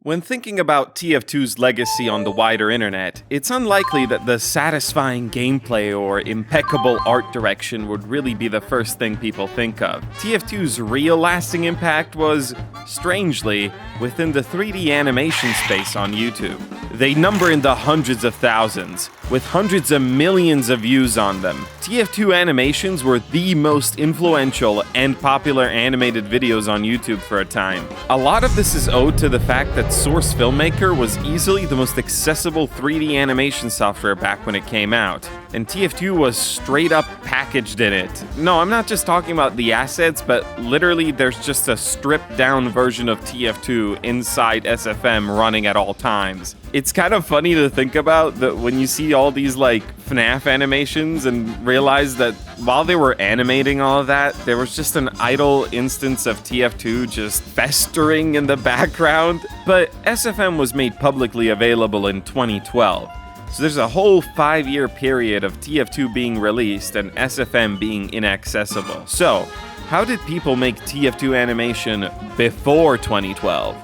When thinking about TF2's legacy on the wider internet, it's unlikely that the satisfying gameplay or impeccable art direction would really be the first thing people think of. TF2's real lasting impact was, strangely, within the 3D animation space on YouTube. They number in the hundreds of thousands, with hundreds of millions of views on them. TF2 animations were the most influential and popular animated videos on YouTube for a time. A lot of this is owed to the fact that Source Filmmaker was easily the most accessible 3D animation software back when it came out, and TF2 was straight up packaged in it. No, I'm not just talking about the assets, but literally there's just a stripped down version of TF2 inside SFM running at all times. It's kind of funny to think about that when you see all these like FNAF animations and realize that while they were animating all of that, there was just an idle instance of TF2 just festering in the background. But SFM was made publicly available in 2012. So there's a whole 5-year period of TF2 being released and SFM being inaccessible. So, how did people make TF2 animation before 2012?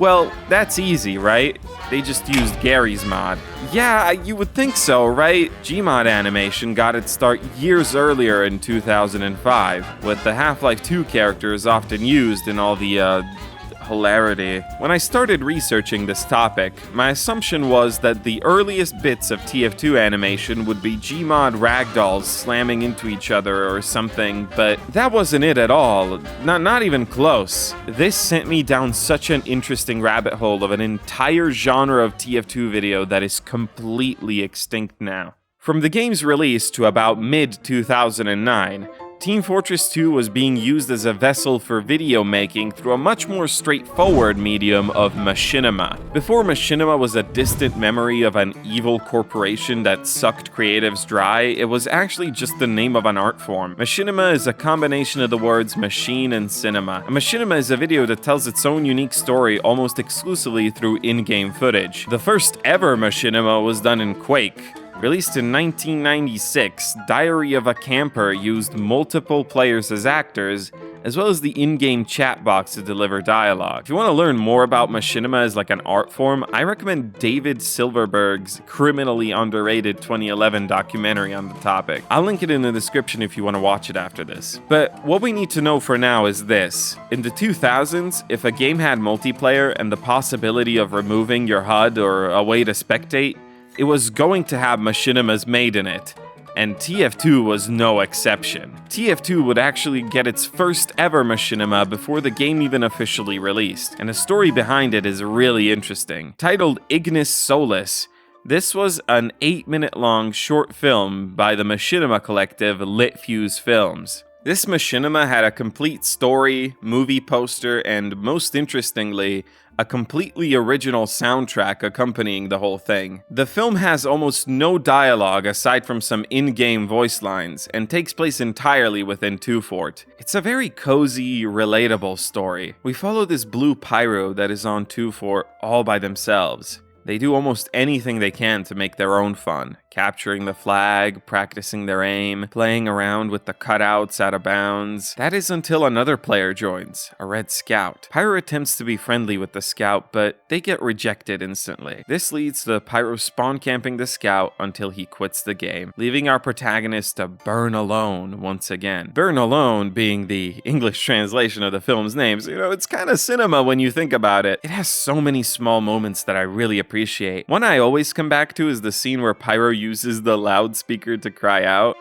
Well, that's easy, right? They just used Gary's mod. Yeah, you would think so, right? GMOD animation got its start years earlier in 2005, with the Half-Life 2 characters often used in all the, hilarity. When I started researching this topic, my assumption was that the earliest bits of TF2 animation would be GMOD ragdolls slamming into each other or something, but that wasn't it at all. Not even close. This sent me down such an interesting rabbit hole of an entire genre of TF2 video that is completely extinct now. From the game's release to about mid-2009, Team Fortress 2 was being used as a vessel for video making through a much more straightforward medium of machinima. Before machinima was a distant memory of an evil corporation that sucked creatives dry, it was actually just the name of an art form. Machinima is a combination of the words machine and cinema. A machinima is a video that tells its own unique story almost exclusively through in-game footage. The first ever machinima was done in Quake. Released in 1996, Diary of a Camper used multiple players as actors, as well as the in-game chat box to deliver dialogue. If you want to learn more about machinima as like an art form, I recommend David Silverberg's criminally underrated 2011 documentary on the topic. I'll link it in the description if you want to watch it after this. But what we need to know for now is this. In the 2000s, if a game had multiplayer and the possibility of removing your HUD or a way to spectate, it was going to have machinimas made in it, and TF2 was no exception. TF2 would actually get its first ever machinima before the game even officially released, and the story behind it is really interesting. Titled Ignis Solus, this was an 8-minute long short film by the machinima collective Litfuse Films. This machinima had a complete story, movie poster, and most interestingly, a completely original soundtrack accompanying the whole thing. The film has almost no dialogue aside from some in-game voice lines, and takes place entirely within 2 Fort. It's a very cozy, relatable story. We follow this blue pyro that is on 2 Fort all by themselves. They do almost anything they can to make their own fun. Capturing the flag, practicing their aim, playing around with the cutouts out of bounds. That is until another player joins, a red scout. Pyro attempts to be friendly with the scout, but they get rejected instantly. This leads to Pyro spawn camping the scout until he quits the game, leaving our protagonist to burn alone once again. Burn alone being the English translation of the film's names. You know, it's kind of cinema when you think about it. It has so many small moments that I really appreciate. One I always come back to is the scene where Pyro uses the loudspeaker to cry out.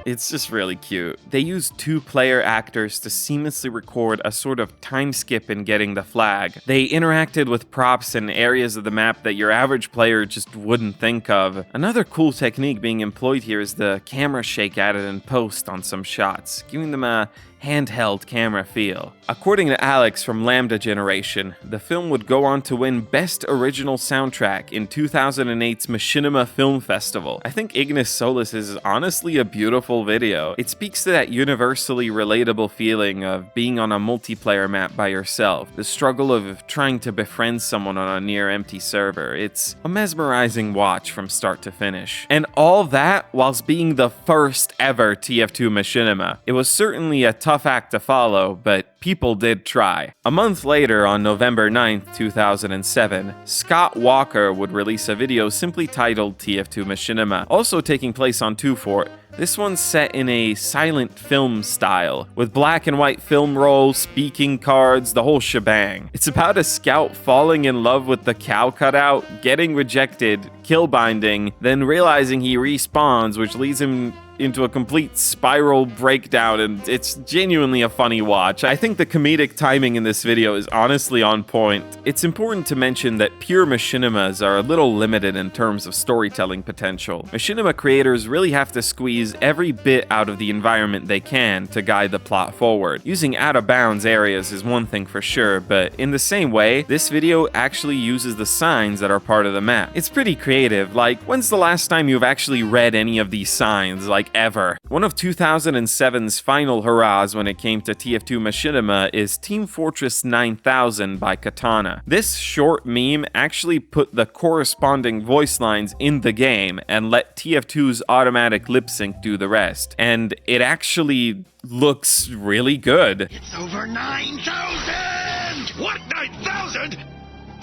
It's just really cute. They used 2-player actors to seamlessly record a sort of time skip in getting the flag. They interacted with props and areas of the map that your average player just wouldn't think of. Another cool technique being employed here is the camera shake added in post on some shots, giving them a handheld camera feel. According to Alex from Lambda Generation, the film would go on to win Best Original Soundtrack in 2008's Machinima Film Festival. I think Ignis Solis is honestly a beautiful video. It speaks to that universally relatable feeling of being on a multiplayer map by yourself, the struggle of trying to befriend someone on a near-empty server. It's a mesmerizing watch from start to finish. And all that whilst being the first ever TF2 Machinima. It was certainly a tough act to follow, but people did try. A month later, on November 9th, 2007, Scott Walker would release a video simply titled TF2 Machinima, also taking place on 2Fort. This one's set in a silent film style, with black and white film rolls, speaking cards, the whole shebang. It's about a scout falling in love with the cow cutout, getting rejected, kill binding, then realizing he respawns, which leads him into a complete spiral breakdown, and it's genuinely a funny watch. I think the comedic timing in this video is honestly on point. It's important to mention that pure machinimas are a little limited in terms of storytelling potential. Machinima creators really have to squeeze every bit out of the environment they can to guide the plot forward. Using out-of-bounds areas is one thing for sure, but in the same way, this video actually uses the signs that are part of the map. It's pretty creative. Like, when's the last time you've actually read any of these signs? Like, ever. One of 2007's final hurrahs when it came to TF2 Machinima is Team Fortress 9000 by Katana. This short meme actually put the corresponding voice lines in the game and let TF2's automatic lip sync do the rest. And it actually looks really good. It's over 9,000! What, 9,000?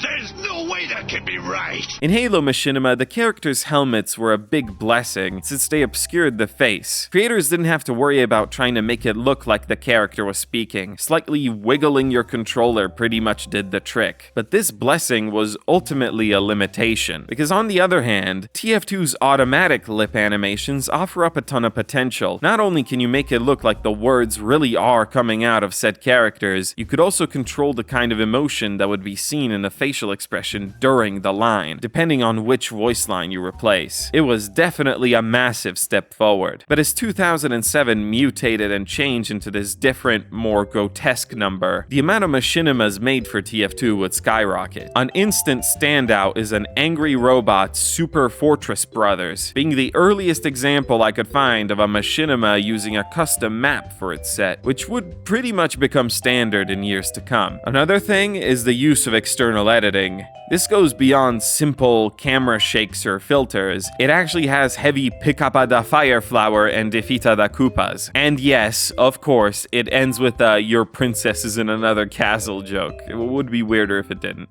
There's no way that can be right! In Halo Machinima, the characters' helmets were a big blessing since they obscured the face. Creators didn't have to worry about trying to make it look like the character was speaking. Slightly wiggling your controller pretty much did the trick. But this blessing was ultimately a limitation, because on the other hand, TF2's automatic lip animations offer up a ton of potential. Not only can you make it look like the words really are coming out of said characters, you could also control the kind of emotion that would be seen in the facial expression during the line, depending on which voice line you replace. It was definitely a massive step forward. But as 2007 mutated and changed into this different, more grotesque number, the amount of machinimas made for TF2 would skyrocket. An instant standout is an angry robot Super Fortress Brothers, being the earliest example I could find of a machinima using a custom map for its set, which would pretty much become standard in years to come. Another thing is the use of external editing. This goes beyond simple camera shakes or filters. It actually has heavy Picapa da Fireflower and Defita da Koopas. And yes, of course, it ends with a your princess is in another castle joke. It would be weirder if it didn't.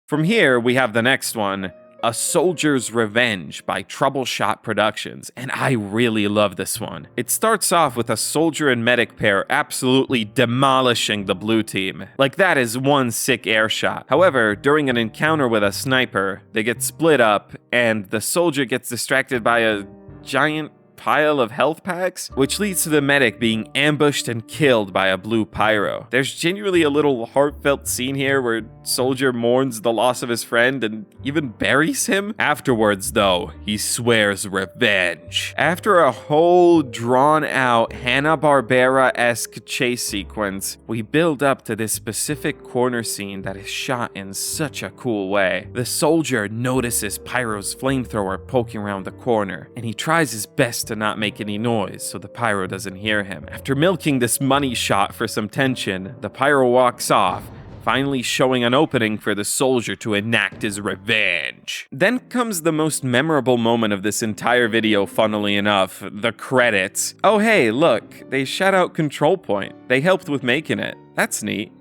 From here, we have the next one, A Soldier's Revenge by Troubleshot Productions, and I really love this one. It starts off with a soldier and medic pair absolutely demolishing the blue team. Like, that is one sick air shot. However, during an encounter with a sniper, they get split up, and the soldier gets distracted by a giant pile of health packs, which leads to the medic being ambushed and killed by a blue pyro. There's genuinely a little heartfelt scene here where soldier mourns the loss of his friend and even buries him. Afterwards, though, he swears revenge. After a whole drawn-out Hanna-Barbera-esque chase sequence, we build up to this specific corner scene that is shot in such a cool way. The soldier notices Pyro's flamethrower poking around the corner, and he tries his best to not make any noise so the pyro doesn't hear him. After milking this money shot for some tension, the pyro walks off, finally showing an opening for the soldier to enact his revenge. Then comes the most memorable moment of this entire video, funnily enough, the credits. Oh hey, look, they shout out Control Point. They helped with making it. That's neat.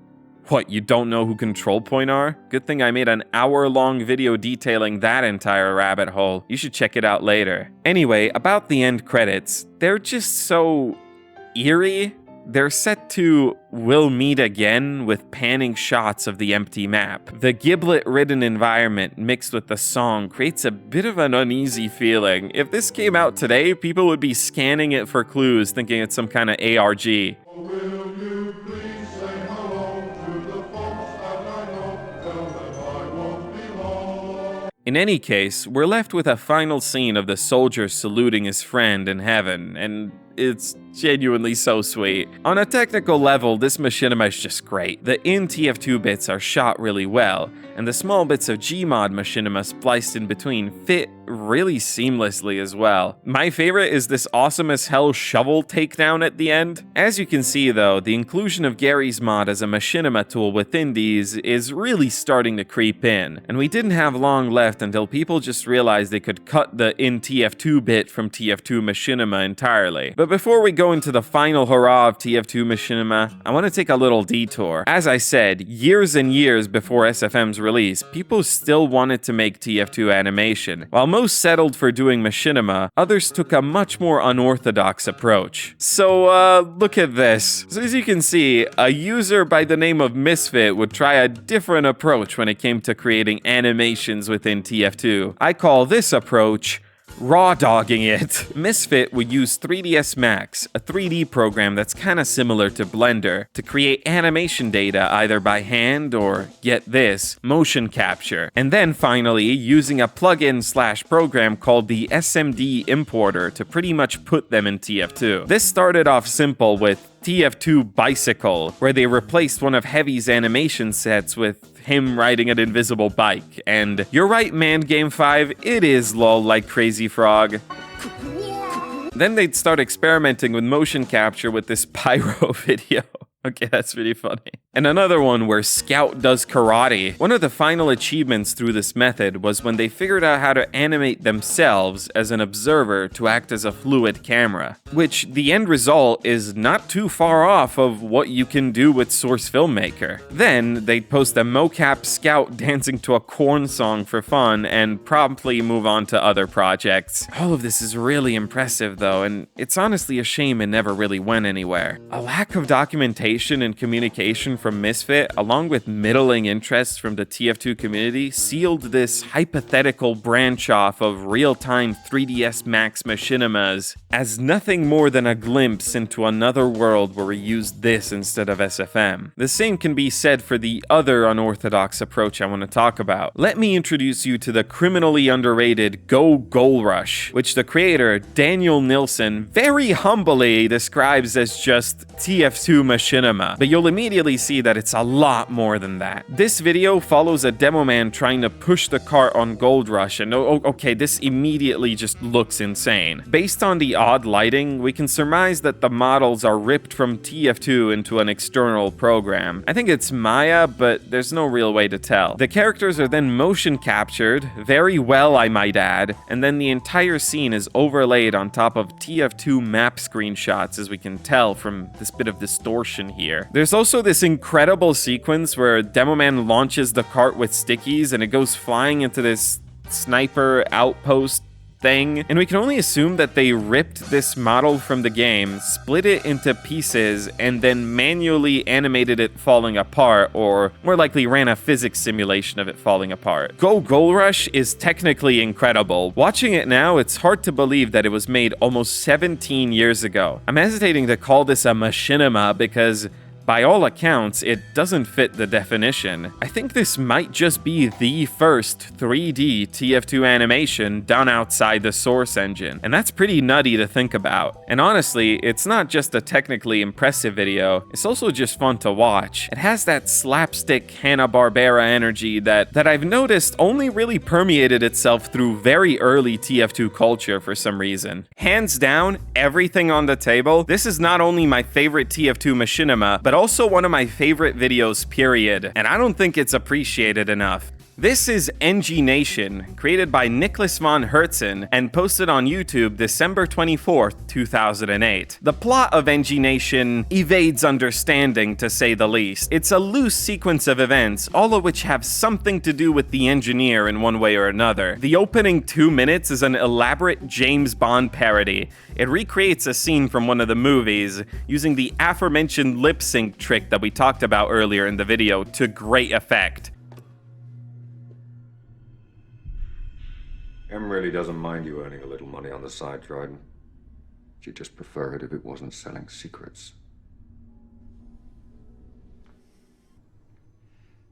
What, you don't know who Control Point are? Good thing I made an hour-long video detailing that entire rabbit hole. You should check it out later. Anyway, about the end credits, they're just so eerie. They're set to "We'll meet again" with panning shots of the empty map. The giblet-ridden environment mixed with the song creates a bit of an uneasy feeling. If this came out today, people would be scanning it for clues, thinking it's some kind of ARG. In any case, we're left with a final scene of the soldier saluting his friend in heaven, and it's genuinely so sweet. On a technical level, this machinima is just great. The in TF2 bits are shot really well, and the small bits of GMOD machinima spliced in between fit really seamlessly as well. My favorite is this awesome as hell shovel takedown at the end. As you can see though, the inclusion of Gary's mod as a machinima tool within these is really starting to creep in, and we didn't have long left until people just realized they could cut the in TF2 bit from TF2 machinima entirely. But before we go into the final hurrah of TF2 machinima, I want to take a little detour. As I said, years and years before SFM's release, people still wanted to make TF2 animation. While most settled for doing machinima, others took a much more unorthodox approach. So, look at this. So as you can see, a user by the name of Misfit would try a different approach when it came to creating animations within TF2. I call this approach raw dogging it. Misfit would use 3ds Max, a 3D program that's kinda similar to Blender, to create animation data either by hand or, get this, motion capture. And then finally, using a plugin/program called the SMD importer to pretty much put them in TF2. This started off simple with TF2 Bicycle, where they replaced one of Heavy's animation sets with him riding an invisible bike. And you're right, man, Game 5, it is lol like Crazy Frog. Then they'd start experimenting with motion capture with this pyro video. Okay, that's really funny. And another one where Scout does karate. One of the final achievements through this method was when they figured out how to animate themselves as an observer to act as a fluid camera, which the end result is not too far off of what you can do with Source Filmmaker. Then they'd post a mocap Scout dancing to a corn song for fun and promptly move on to other projects. All of this is really impressive though, and it's honestly a shame it never really went anywhere. A lack of documentation and communication from Misfit, along with middling interest from the TF2 community, sealed this hypothetical branch off of real-time 3ds Max machinimas as nothing more than a glimpse into another world where we used this instead of SFM. The same can be said for the other unorthodox approach I want to talk about. Let me introduce you to the criminally underrated Go Goal Rush, which the creator, Daniel Nilsson, very humbly describes as just TF2 machinima. But you'll immediately see that it's a lot more than that. This video follows a demo man trying to push the cart on Gold Rush, and okay, this immediately just looks insane. Based on the odd lighting, we can surmise that the models are ripped from TF2 into an external program. I think it's Maya, but there's no real way to tell. The characters are then motion captured, very well I might add, and then the entire scene is overlaid on top of TF2 map screenshots, as we can tell from this bit of distortion here. There's also this incredible sequence where Demoman launches the cart with stickies and it goes flying into this sniper outpost thing, and we can only assume that they ripped this model from the game, split it into pieces, and then manually animated it falling apart, or more likely ran a physics simulation of it falling apart. Go Goal Rush is technically incredible. Watching it now, it's hard to believe that it was made almost 17 years ago. I'm hesitating to call this a machinima because by all accounts, it doesn't fit the definition. I think this might just be the first 3D TF2 animation done outside the Source engine, and that's pretty nutty to think about. And honestly, it's not just a technically impressive video, it's also just fun to watch. It has that slapstick Hanna-Barbera energy that I've noticed only really permeated itself through very early TF2 culture for some reason. Hands down, everything on the table, this is not only my favorite TF2 machinima, but also one of my favorite videos, period. And I don't think it's appreciated enough. This is NG Nation, created by Nicholas von Hertzen and posted on YouTube December 24th, 2008. The plot of NG Nation evades understanding, to say the least. It's a loose sequence of events, all of which have something to do with the engineer in one way or another. The opening 2 minutes is an elaborate James Bond parody. It recreates a scene from one of the movies, using the aforementioned lip sync trick that we talked about earlier in the video to great effect. Em really doesn't mind you earning a little money on the side, Dryden. She'd just prefer it if it wasn't selling secrets.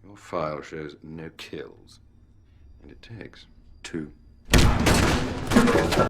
Your file shows no kills, and it takes. 2.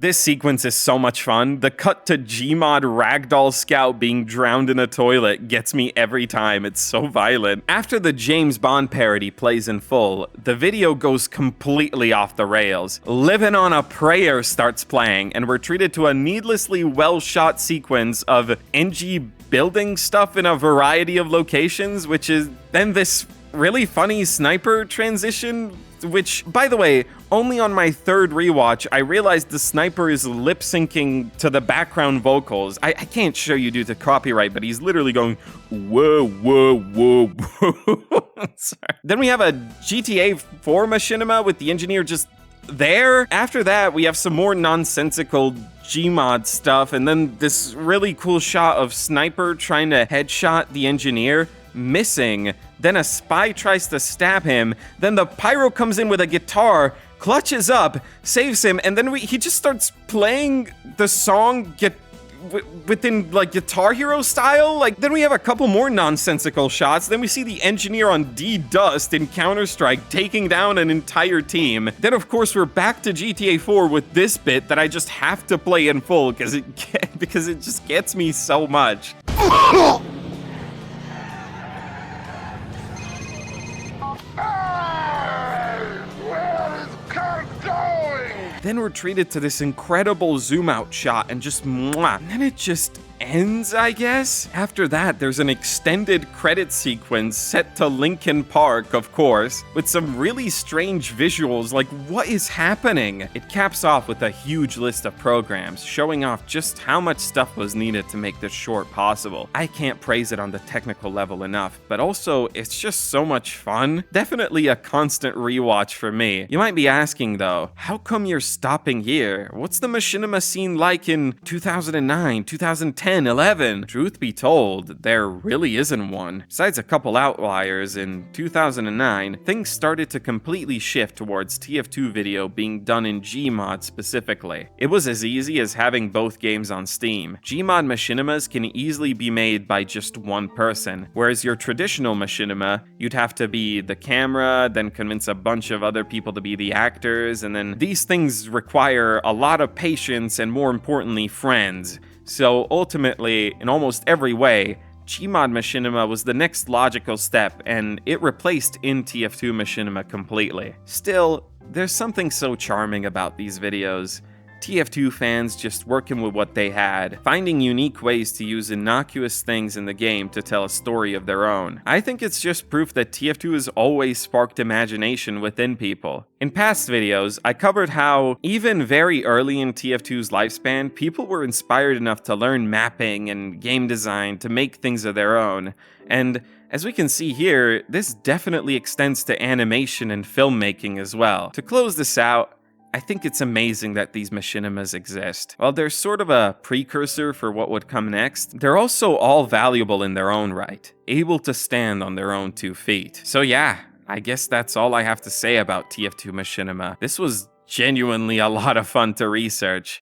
This sequence is so much fun. The cut to GMOD Ragdoll Scout being drowned in a toilet gets me every time. It's so violent. After the James Bond parody plays in full, the video goes completely off the rails. Livin' on a Prayer starts playing, and we're treated to a needlessly well-shot sequence of NG building stuff in a variety of locations, which is then this really funny sniper transition, which, by the way, only on my third rewatch, I realized the sniper is lip syncing to the background vocals. I can't show you due to copyright, but he's literally going, whoa, whoa, whoa, whoa. Sorry. Then we have a GTA 4 machinima with the engineer just there. After that, we have some more nonsensical GMOD stuff, and then this really cool shot of Sniper trying to headshot the engineer, missing. Then a spy tries to stab him. Then the pyro comes in with a guitar, clutches up, saves him, and then he just starts playing the song within like Guitar Hero style. Like, then we have a couple more nonsensical shots. Then we see the engineer on D-Dust in Counter-Strike taking down an entire team. Then of course we're back to GTA 4 with this bit that I just have to play in full because it just gets me so much. Then we're treated to this incredible zoom out shot and just mwah. And then it just ends, I guess? After that, there's an extended credit sequence set to Linkin Park, of course, with some really strange visuals, like what is happening? It caps off with a huge list of programs, showing off just how much stuff was needed to make this short possible. I can't praise it on the technical level enough, but also, it's just so much fun. Definitely a constant rewatch for me. You might be asking though, how come you're stopping here? What's the machinima scene like in 2009, 2010, 11? Truth be told, there really isn't one. Besides a couple outliers, in 2009, things started to completely shift towards TF2 video being done in GMOD specifically. It was as easy as having both games on Steam. GMOD machinimas can easily be made by just one person, whereas your traditional machinima, you'd have to be the camera, then convince a bunch of other people to be the actors, and then these things require a lot of patience and, more importantly, friends. So ultimately, in almost every way, GMOD machinima was the next logical step, and it replaced in TF2 machinima completely. Still, there's something so charming about these videos. TF2 fans just working with what they had, finding unique ways to use innocuous things in the game to tell a story of their own. I think it's just proof that TF2 has always sparked imagination within people. In past videos, I covered how, even very early in TF2's lifespan, people were inspired enough to learn mapping and game design to make things of their own. And as we can see here, this definitely extends to animation and filmmaking as well. To close this out, I think it's amazing that these machinimas exist. While they're sort of a precursor for what would come next, they're also all valuable in their own right, able to stand on their own 2 feet. So yeah, I guess that's all I have to say about TF2 machinima. This was genuinely a lot of fun to research.